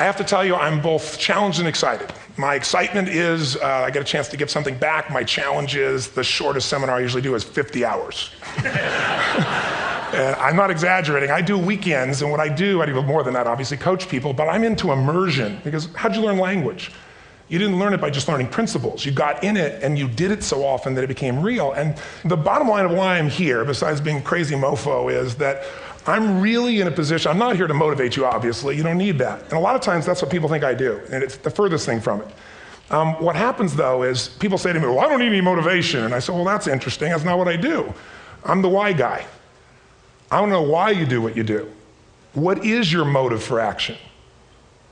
have to tell you, I'm both challenged and excited. My excitement is I get a chance to give something back. My challenge is the shortest seminar I usually do is 50 hours. And I'm not exaggerating. I do weekends, and what I do more than that, obviously, coach people, but I'm into immersion, because how'd you learn language? You didn't learn it by just learning principles. You got in it and you did it so often that it became real. And the bottom line of why I'm here, besides being a crazy mofo, is that I'm really in a position, I'm not here to motivate you, obviously, you don't need that. And a lot of times that's what people think I do, and it's the furthest thing from it. What happens though is people say to me, well, I don't need any motivation. And I say, well, that's interesting, that's not what I do. I'm the why guy. I don't know why you do what you do. What is your motive for action?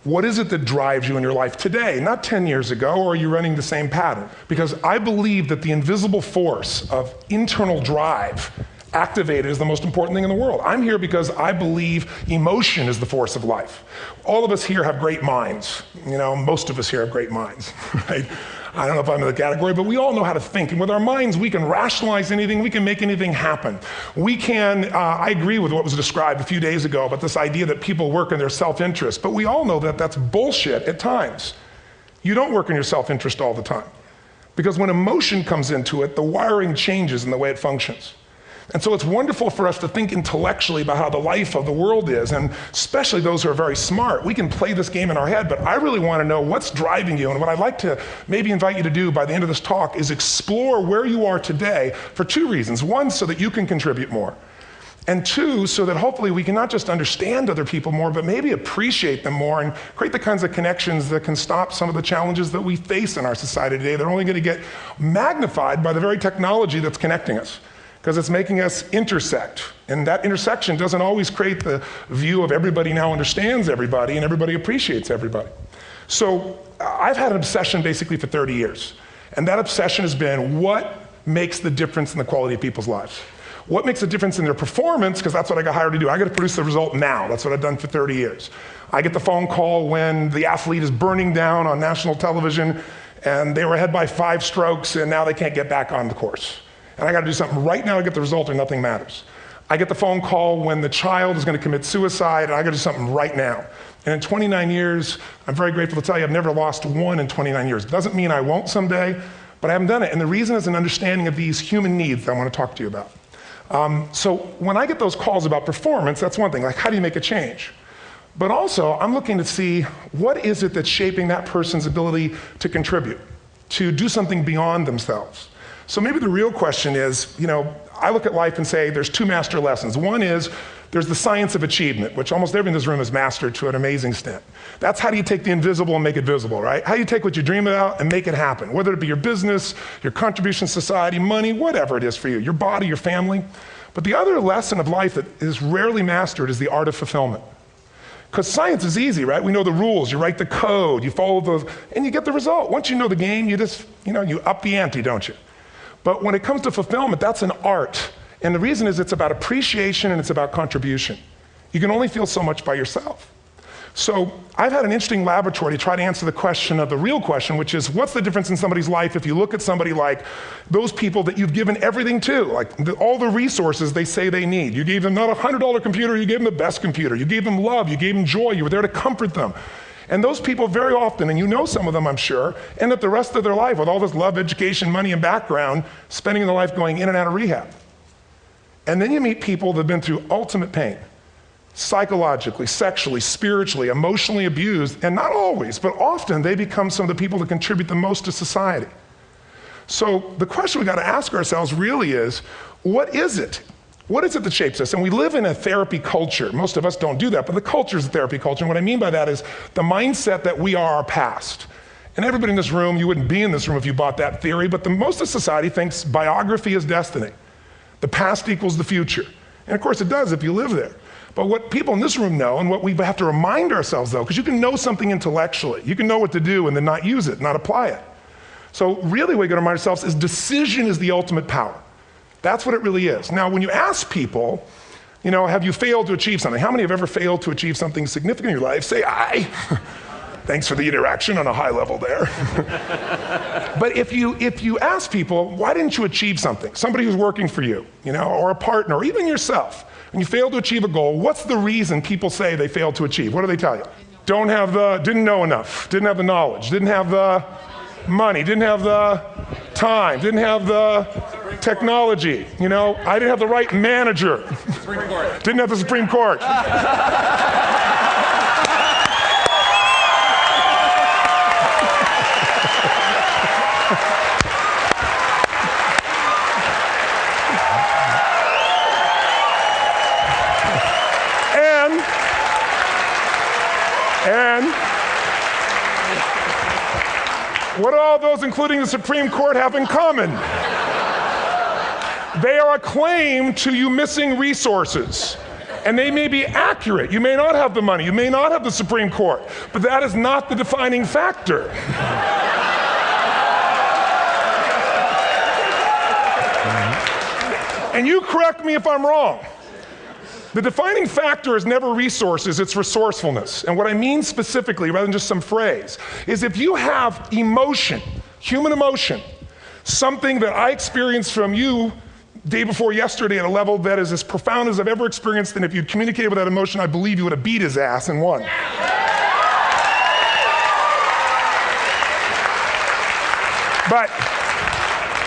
What is it that drives you in your life today, not 10 years ago, or are you running the same pattern? Because I believe that the invisible force of internal drive activated is the most important thing in the world. I'm here because I believe emotion is the force of life. All of us here have great minds. You know, most of us here have great minds, right? I don't know if I'm in the category, but we all know how to think. And with our minds, we can rationalize anything, we can make anything happen. We can, I agree with what was described a few days ago about this idea that people work in their self-interest, but we all know that that's bullshit at times. You don't work in your self-interest all the time. Because when emotion comes into it, the wiring changes in the way it functions. And so it's wonderful for us to think intellectually about how the life of the world is, and especially those who are very smart. We can play this game in our head, but I really want to know what's driving you. And what I'd like to maybe invite you to do by the end of this talk is explore where you are today for two reasons. One, so that you can contribute more. And two, so that hopefully we can not just understand other people more, but maybe appreciate them more and create the kinds of connections that can stop some of the challenges that we face in our society today. They're only going to get magnified by the very technology that's connecting us, because it's making us intersect. And that intersection doesn't always create the view of everybody now understands everybody and everybody appreciates everybody. So I've had an obsession basically for 30 years. And that obsession has been what makes the difference in the quality of people's lives? What makes a difference in their performance? Because that's what I got hired to do. I got to produce the result now. That's what I've done for 30 years. I get the phone call when the athlete is burning down on national television and they were ahead by 5 strokes and now they can't get back on the course. And I got to do something right now to get the result or nothing matters. I get the phone call when the child is going to commit suicide, and I got to do something right now. And in 29 years, I'm very grateful to tell you I've never lost one in 29 years. It doesn't mean I won't someday, but I haven't done it. And the reason is an understanding of these human needs that I want to talk to you about. So when I get those calls about performance, that's one thing, like how do you make a change? But also, I'm looking to see what is it that's shaping that person's ability to contribute, to do something beyond themselves. So maybe the real question is, you know, I look at life and say there's 2 master lessons. One is there's the science of achievement, which almost everyone in this room has mastered to an amazing extent. That's how do you take the invisible and make it visible, right? How do you take what you dream about and make it happen? Whether it be your business, your contribution to society, money, whatever it is for you, your body, your family. But the other lesson of life that is rarely mastered is the art of fulfillment. Because science is easy, right? We know the rules, you write the code, you follow those, and you get the result. Once you know the game, you just, you up the ante, don't you? But when it comes to fulfillment, that's an art. And the reason is it's about appreciation and it's about contribution. You can only feel so much by yourself. So I've had an interesting laboratory to try to answer the question of the real question, which is what's the difference in somebody's life if you look at somebody like those people that you've given everything to, like all the resources they say they need. You gave them not a $100 computer, you gave them the best computer. You gave them love, you gave them joy, you were there to comfort them. And those people very often, and you know some of them I'm sure, end up the rest of their life with all this love, education, money, and background, spending their life going in and out of rehab. And then you meet people that have been through ultimate pain, psychologically, sexually, spiritually, emotionally abused, and not always, but often they become some of the people that contribute the most to society. So the question we got to ask ourselves really is, what is it? What is it that shapes us? And we live in a therapy culture. Most of us don't do that, but the culture is a therapy culture. And what I mean by that is the mindset that we are our past. And everybody in this room, you wouldn't be in this room if you bought that theory, but most of society thinks biography is destiny. The past equals the future. And of course it does if you live there. But what people in this room know, and what we have to remind ourselves though, because you can know something intellectually, you can know what to do and then not use it, not apply it. So really what we got to remind ourselves is decision is the ultimate power. That's what it really is. Now, when you ask people, have you failed to achieve something? How many have ever failed to achieve something significant in your life? Say, I. Thanks for the interaction on a high level there. But if you ask people, why didn't you achieve something? Somebody who's working for you, or a partner, or even yourself, and you failed to achieve a goal, what's the reason people say they failed to achieve? What do they tell you? didn't know enough, didn't have the knowledge, didn't have the money, didn't have the time, didn't have the technology, I didn't have the right manager. Didn't have the Supreme Court. And what do all those, including the Supreme Court, have in common? They are a claim to you missing resources. And they may be accurate. You may not have the money. You may not have the Supreme Court. But that is not the defining factor. And you correct me if I'm wrong. The defining factor is never resources, it's resourcefulness. And what I mean specifically, rather than just some phrase, is if you have emotion, human emotion, something that I experienced from you day before yesterday at a level that is as profound as I've ever experienced, and if you'd communicated with that emotion, I believe you would have beat his ass and won. But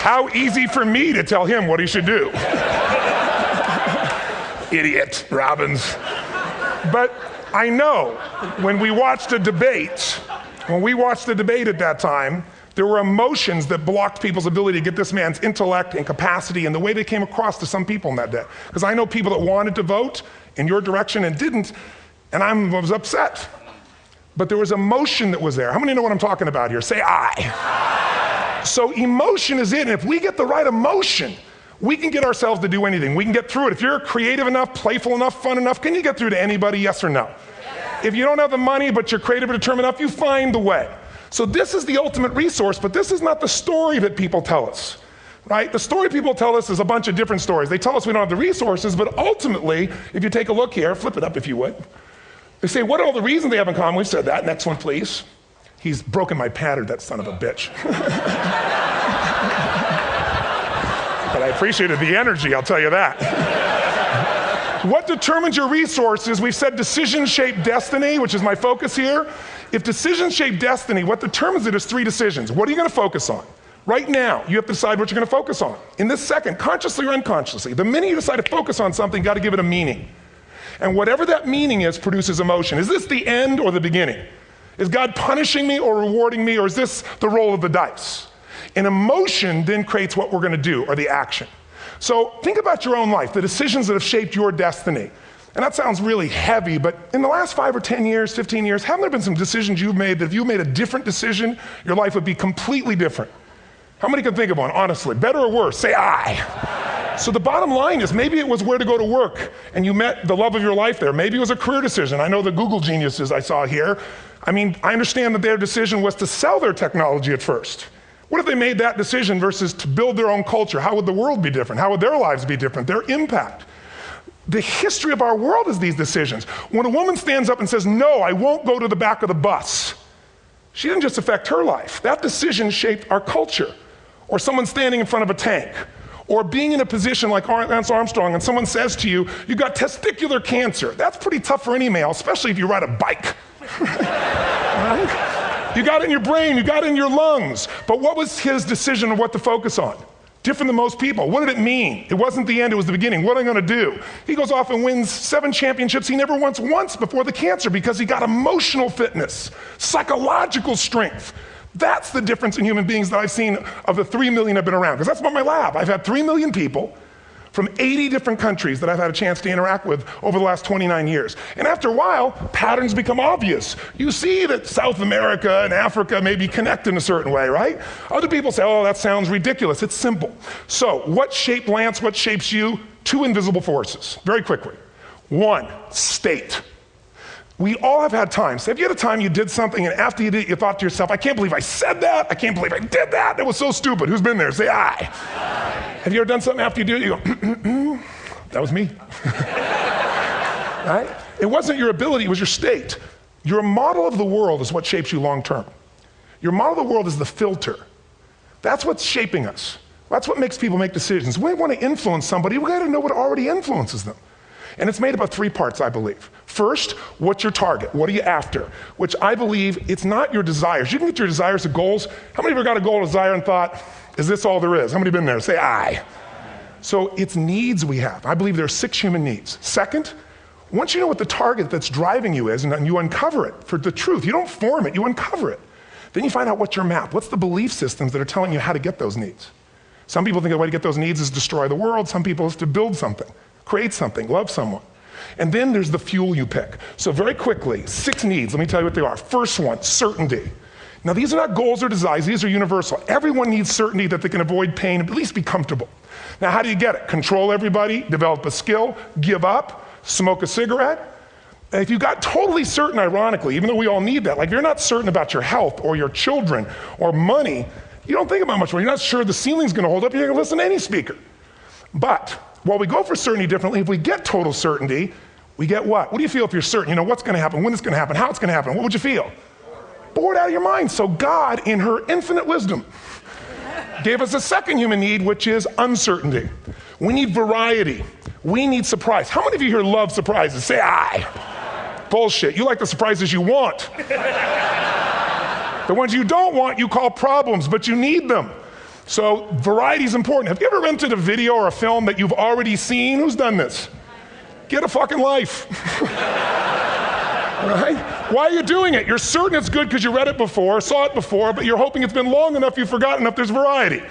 how easy for me to tell him what he should do. Idiot, Robbins. But I know when we watched a debate, at that time, there were emotions that blocked people's ability to get this man's intellect and capacity and the way they came across to some people in that day. Because I know people that wanted to vote in your direction and didn't, and I was upset. But there was emotion that was there. How many know what I'm talking about here? Say I. So emotion is it, and if we get the right emotion, we can get ourselves to do anything. We can get through it. If you're creative enough, playful enough, fun enough, can you get through to anybody, yes or no? If you don't have the money, but you're creative and determined enough, you find the way. So this is the ultimate resource, but this is not the story that people tell us, right? The story people tell us is a bunch of different stories. They tell us we don't have the resources, but ultimately, if you take a look here, flip it up if you would. They say, what are all the reasons they have in common? We've said that. Next one, please. He's broken my pattern, that son of a bitch. But I appreciated the energy, I'll tell you that. What determines your resources? We've said decisions shape destiny, which is my focus here. If decisions shape destiny, what determines it is 3 decisions. What are you going to focus on? Right now, you have to decide what you're going to focus on. In this second, consciously or unconsciously, the minute you decide to focus on something, you got to give it a meaning. And whatever that meaning is produces emotion. Is this the end or the beginning? Is God punishing me or rewarding me, or is this the roll of the dice? And emotion then creates what we're going to do, or the action. So think about your own life, the decisions that have shaped your destiny. And that sounds really heavy, but in the last 5 or 10 years, 15 years, haven't there been some decisions you've made that if you made a different decision, your life would be completely different? How many can think of one, honestly? Better or worse? Say I. So the bottom line is maybe it was where to go to work and you met the love of your life there. Maybe it was a career decision. I know the Google geniuses I saw here. I understand that their decision was to sell their technology at first. What if they made that decision versus to build their own culture? How would the world be different? How would their lives be different? Their impact. The history of our world is these decisions. When a woman stands up and says, no, I won't go to the back of the bus, she didn't just affect her life. That decision shaped our culture. Or someone standing in front of a tank. Or being in a position like Lance Armstrong and someone says to you, you got testicular cancer. That's pretty tough for any male, especially if you ride a bike. Right? You got it in your brain, you got it in your lungs. But what was his decision of what to focus on? Different than most people. What did it mean? It wasn't the end, it was the beginning. What am I gonna do? He goes off and wins 7 championships he never won once before the cancer because he got emotional fitness, psychological strength. That's the difference in human beings that I've seen of the 3 million I've been around, because that's what my lab. I've had 3 million people from 80 different countries that I've had a chance to interact with over the last 29 years. And after a while, patterns become obvious. You see that South America and Africa maybe connect in a certain way, right? Other people say, oh, that sounds ridiculous. It's simple. So what shaped Lance, what shapes you? 2 invisible forces, very quickly. 1, state. We all have had times. Have you had a time you did something and after you did it, you thought to yourself, I can't believe I said that. I can't believe I did that. That was so stupid. Who's been there? Say aye. Have you ever done something after you do it, you go, that was me. Right? It wasn't your ability, it was your state. Your model of the world is what shapes you long term. Your model of the world is the filter. That's what's shaping us. That's what makes people make decisions. When we want to influence somebody, we got to know what already influences them. And it's made up of 3 parts, I believe. First, what's your target? What are you after? Which I believe it's not your desires. You can get your desires to goals. How many of you got a goal, desire, and thought, is this all there is? How many have been there? Say aye. So it's needs we have. I believe there are 6 human needs. Second, once you know what the target that's driving you is, and you uncover it for the truth, you don't form it, you uncover it. Then you find out what's your map. What's the belief systems that are telling you how to get those needs? Some people think the way to get those needs is destroy the world. Some people is to build something, create something, love someone. And then there's the fuel you pick. So very quickly, 6 needs, let me tell you what they are. First one, certainty. Now these are not goals or desires, these are universal. Everyone needs certainty that they can avoid pain, at least be comfortable. Now how do you get it? Control everybody, develop a skill, give up, smoke a cigarette. And if you got totally certain, ironically, even though we all need that, like if you're not certain about your health or your children or money, you don't think about much more. You're not sure the ceiling's gonna hold up, you're gonna listen to any speaker. But while we go for certainty differently, if we get total certainty, we get what? What do you feel if you're certain? You know what's gonna happen, when it's gonna happen, how it's gonna happen, what would you feel? Bored out of your mind. So God, in her infinite wisdom, gave us a second human need, which is uncertainty. We need variety. We need surprise. How many of you here love surprises? Say aye. Bullshit. You like the surprises you want. The ones you don't want, you call problems, but you need them. So variety is important. Have you ever rented a video or a film that you've already seen? Who's done this? Get a fucking life. Right? Why are you doing it? You're certain it's good because you read it before, saw it before, but you're hoping it's been long enough you've forgotten enough there's variety.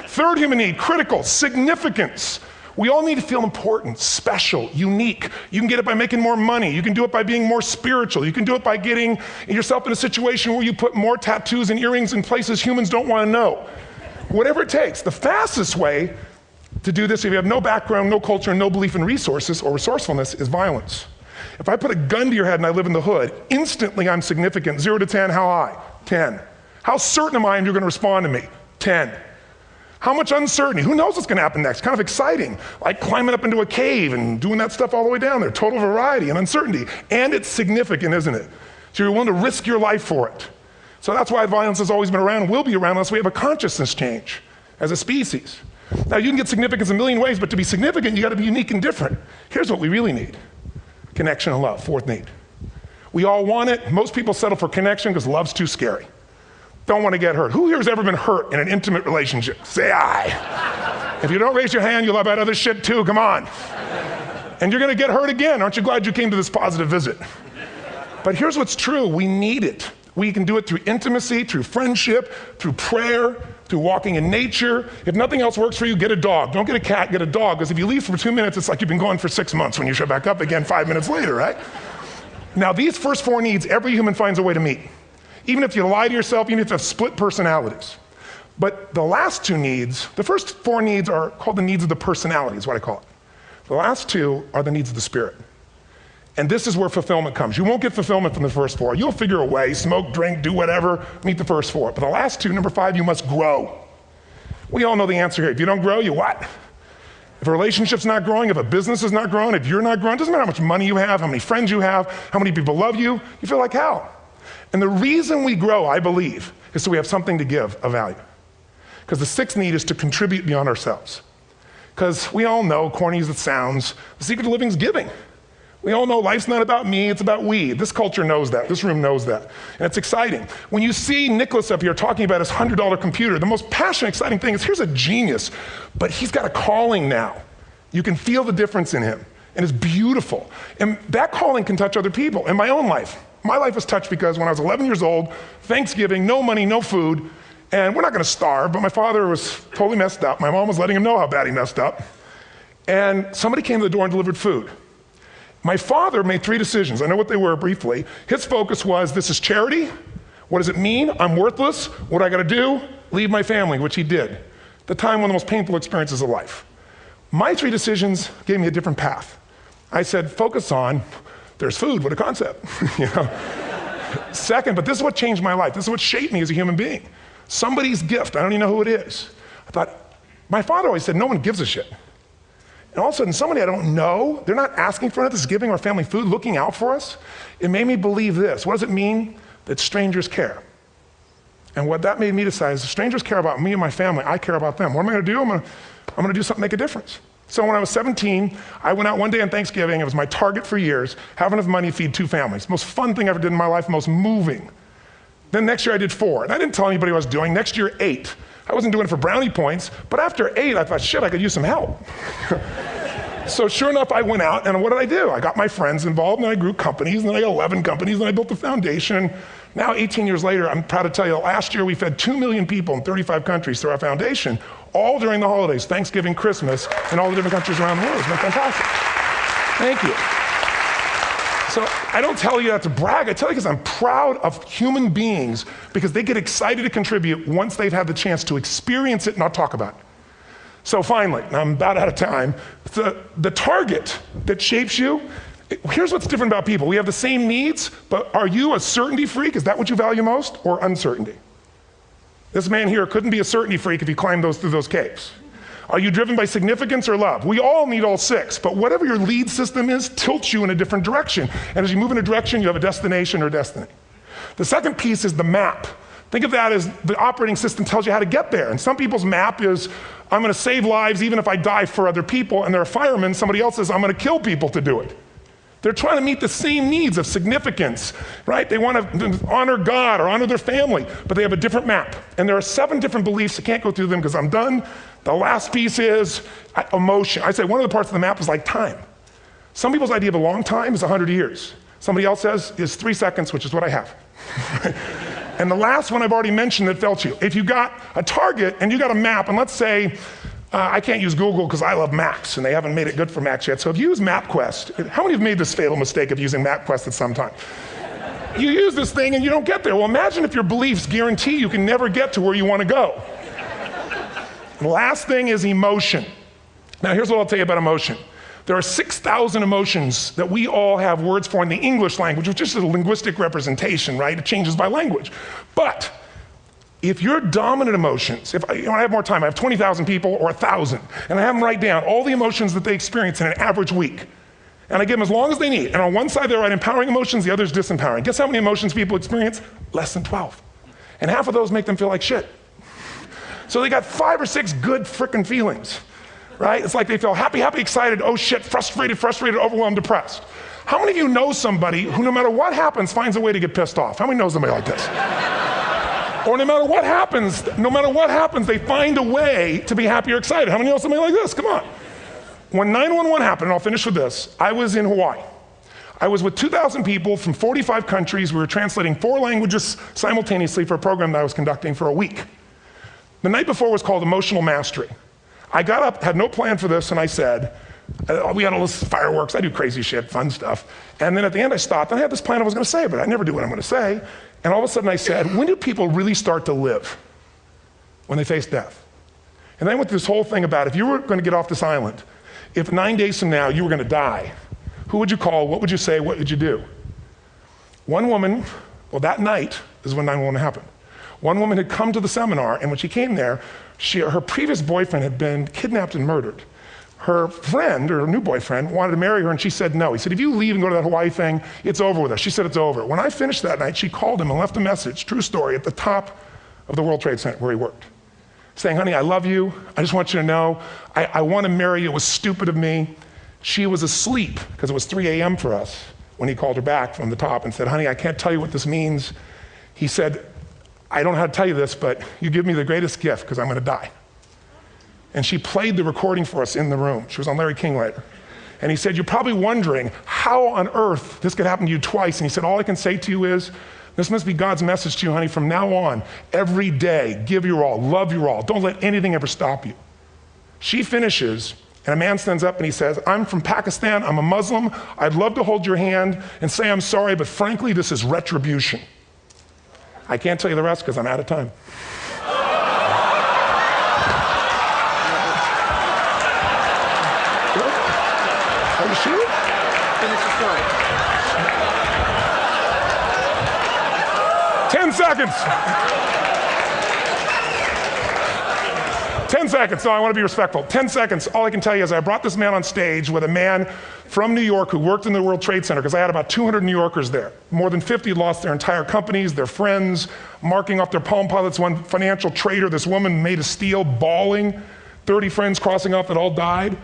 Third human need, critical, significance. We all need to feel important, special, unique. You can get it by making more money. You can do it by being more spiritual. You can do it by getting yourself in a situation where you put more tattoos and earrings in places humans don't want to know. Whatever it takes. The fastest way to do this, if you have no background, no culture, and no belief in resources or resourcefulness, is violence. If I put a gun to your head and I live in the hood, instantly I'm significant. 0 to 10, how high? 10. How certain am I you're going to respond to me? 10. How much uncertainty? Who knows what's going to happen next? Kind of exciting, like climbing up into a cave and doing that stuff all the way down there. Total variety and uncertainty. And it's significant, isn't it? So you're willing to risk your life for it. So that's why violence has always been around and will be around unless we have a consciousness change as a species. Now you can get significance a million ways, but to be significant, you got to be unique and different. Here's what we really need. Connection and love, fourth need. We all want it. Most people settle for connection because love's too scary. Don't want to get hurt. Who here has ever been hurt in an intimate relationship? Say aye. If you don't raise your hand, you'll have had other shit too, come on. And you're going to get hurt again. Aren't you glad you came to this positive visit? But here's what's true, we need it. We can do it through intimacy, through friendship, through prayer, through walking in nature. If nothing else works for you, get a dog. Don't get a cat, get a dog, because if you leave for 2 minutes, it's like you've been gone for 6 months when you show back up again 5 minutes later, right? Now these first 4 needs, every human finds a way to meet. Even if you lie to yourself, even if you have split personalities. But the last 2 needs, the first 4 needs are called the needs of the personality, is what I call it. The last 2 are the needs of the spirit. And this is where fulfillment comes. You won't get fulfillment from the first 4. You'll figure a way, smoke, drink, do whatever, meet the first 4. But the last 2, number 5, you must grow. We all know the answer here. If you don't grow, you what? If a relationship's not growing, if a business is not growing, if you're not growing, it doesn't matter how much money you have, how many friends you have, how many people love you, you feel like hell. And the reason we grow, I believe, is so we have something to give of value. Because the 6th need is to contribute beyond ourselves. Because we all know, corny as it sounds, the secret of living is giving. We all know life's not about me, it's about we. This culture knows that, this room knows that. And it's exciting. When you see Nicholas up here talking about his $100 computer, the most passionate, exciting thing is here's a genius, but he's got a calling now. You can feel the difference in him, and it's beautiful. And that calling can touch other people. In my own life, my life was touched because when I was 11 years old, Thanksgiving, no money, no food, and we're not gonna starve, but my father was totally messed up. My mom was letting him know how bad he messed up. And somebody came to the door and delivered food. My father made 3 decisions. I know what they were briefly. His focus was, this is charity. What does it mean? I'm worthless. What do I gotta do? Leave my family, which he did. The time, one of the most painful experiences of life. My 3 decisions gave me a different path. I said, focus on, there's food, what a concept. You know? Second, but this is what changed my life. This is what shaped me as a human being. Somebody's gift, I don't even know who it is. I thought, my father always said, no one gives a shit. And all of a sudden, somebody I don't know, they're not asking for it, this is giving our family food, looking out for us. It made me believe this. What does it mean? That strangers care. And what that made me decide is, if strangers care about me and my family, I care about them. What am I gonna do? I'm gonna do something to make a difference. So when I was 17, I went out one day on Thanksgiving. It was my target for years, have enough money to feed 2 families. Most fun thing I ever did in my life, most moving. Then next year I did 4, and I didn't tell anybody what I was doing. Next year, 8. I wasn't doing it for brownie points, but after 8, I thought, shit, I could use some help. So sure enough, I went out, and what did I do? I got my friends involved, and I grew companies, and then I got 11 companies, and I built a foundation. Now, 18 years later, I'm proud to tell you, last year we fed 2 million people in 35 countries through our foundation, all during the holidays, Thanksgiving, Christmas, in all the different countries around the world. It's been fantastic. Thank you. So I don't tell you that to brag, I tell you because I'm proud of human beings because they get excited to contribute once they've had the chance to experience it, not talk about it. So finally, I'm about out of time, the target that shapes you, here's what's different about people. We have the same needs, but are you a certainty freak? Is that what you value most, or uncertainty? This man here couldn't be a certainty freak if he climbed through those caves. Are you driven by significance or love? We all need all 6, but whatever your lead system is tilts you in a different direction. And as you move in a direction, you have a destination or destiny. The second piece is the map. Think of that as the operating system tells you how to get there. And some people's map is, I'm gonna save lives even if I die for other people, and they're a fireman. Somebody else says, I'm gonna kill people to do it. They're trying to meet the same needs of significance, right? They want to honor God or honor their family, but they have a different map. And there are 7 different beliefs. I can't go through them because I'm done. The last piece is emotion. I say one of the parts of the map is like time. Some people's idea of a long time is 100 years. Somebody else says is 3 seconds, which is what I have. And the last one I've already mentioned that felt you. If you got a target and you got a map, and let's say, I can't use Google because I love maps, and they haven't made it good for Macs yet. So if you use MapQuest, how many have made this fatal mistake of using MapQuest at some time? You use this thing and you don't get there. Well, imagine if your beliefs guarantee you can never get to where you want to go. The last thing is emotion. Now here's what I'll tell you about emotion. There are 6,000 emotions that we all have words for in the English language, which is just a linguistic representation, right? It changes by language. But if your dominant emotions, if I have more time, I have 20,000 people or 1,000, and I have them write down all the emotions that they experience in an average week. And I give them as long as they need. And on one side they write empowering emotions, the other is disempowering. Guess how many emotions people experience? Less than 12. And half of those make them feel like shit. So they got 5 or 6 good frickin' feelings, right? It's like they feel happy, happy, excited, oh shit, frustrated, overwhelmed, depressed. How many of you know somebody who no matter what happens finds a way to get pissed off? How many know somebody like this? Or no matter what happens, they find a way to be happy or excited. How many know somebody like this? Come on. When 911 happened, and I'll finish with this, I was in Hawaii. I was with 2,000 people from 45 countries. We were translating 4 languages simultaneously for a program that I was conducting for a week. The night before was called Emotional Mastery. I got up, had no plan for this, and I said, we had all this fireworks, I do crazy shit, fun stuff. And then at the end I stopped, and I had this plan I was gonna say, but I never do what I'm gonna say. And all of a sudden I said, when do people really start to live? When they face death. And then I went through this whole thing about if you were gonna get off this island, if 9 days from now you were gonna die, who would you call, what would you say, what would you do? One woman, well that night is when 911 happened. One woman had come to the seminar, and when she came there, her previous boyfriend had been kidnapped and murdered. Her friend, or her new boyfriend, wanted to marry her, and she said no. He said, if you leave and go to that Hawaii thing, it's over with us. She said it's over. When I finished that night, she called him and left a message, true story, at the top of the World Trade Center where he worked, saying, honey, I love you. I just want you to know, I want to marry you. It was stupid of me. She was asleep, because it was 3 a.m. for us, when he called her back from the top and said, honey, I can't tell you what this means. He said, I don't know how to tell you this, but you give me the greatest gift, because I'm going to die. And she played the recording for us in the room. She was on Larry King later. And he said, you're probably wondering how on earth this could happen to you twice. And he said, all I can say to you is, this must be God's message to you, honey. From now on, every day, give your all, love your all. Don't let anything ever stop you. She finishes, and a man stands up and he says, I'm from Pakistan, I'm a Muslim. I'd love to hold your hand and say I'm sorry, but frankly, this is retribution. I can't tell you the rest because I'm out of time. Are you sure? Finish the story. 10 seconds. 10 seconds. No, I want to be respectful. 10 seconds. All I can tell you is I brought this man on stage with a man from New York who worked in the World Trade Center, because I had about 200 New Yorkers there. More than 50 lost their entire companies, their friends, marking off their Palm Pilots. One financial trader, this woman made of steel, bawling. 30 friends crossing off that all died.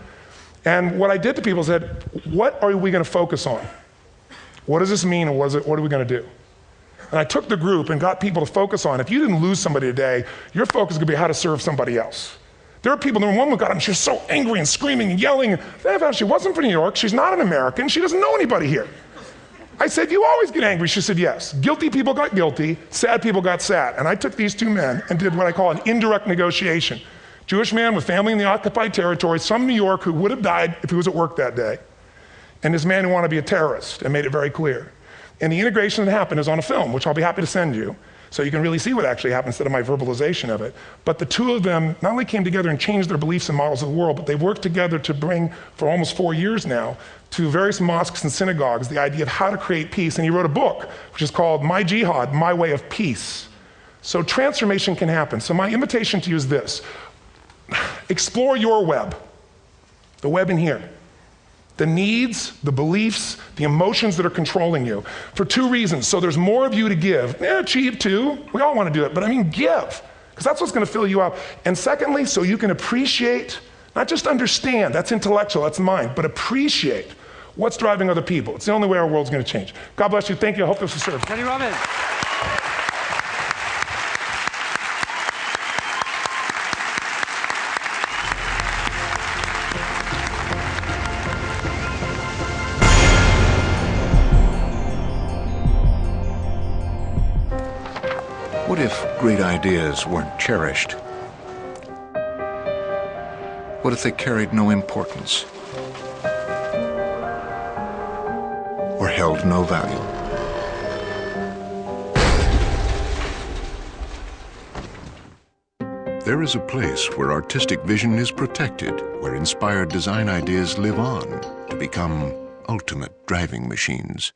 And what I did to people is said, what are we going to focus on? What does this mean, and what are we going to do? And I took the group and got people to focus on, if you didn't lose somebody today, your focus is going to be how to serve somebody else. There are people, the woman got up and she was so angry and screaming and yelling. And she wasn't from New York, she's not an American, she doesn't know anybody here. I said, you always get angry. She said, yes. Guilty people got guilty, sad people got sad. And I took these two men and did what I call an indirect negotiation. Jewish man with family in the occupied territories, from New York, who would have died if he was at work that day. And this man who wanted to be a terrorist, and made it very clear. And the integration that happened is on a film, which I'll be happy to send you, so you can really see what actually happened instead of my verbalization of it. But the two of them not only came together and changed their beliefs and models of the world, but they worked together to bring, for almost 4 years now, to various mosques and synagogues, the idea of how to create peace. And he wrote a book, which is called My Jihad, My Way of Peace. So transformation can happen. So my invitation to you is this. Explore your web, the web in here. The needs, the beliefs, the emotions that are controlling you, for two reasons. So there's more of you to give. Achieve too, we all want to do it, but I mean give, because that's what's going to fill you up. And secondly, so you can appreciate, not just understand, that's intellectual, that's mind, but appreciate what's driving other people. It's the only way our world's going to change. God bless you, thank you, I hope this will serve. Tony Robbins. What if great ideas weren't cherished? What if they carried no importance? Or held no value? There is a place where artistic vision is protected, where inspired design ideas live on to become ultimate driving machines.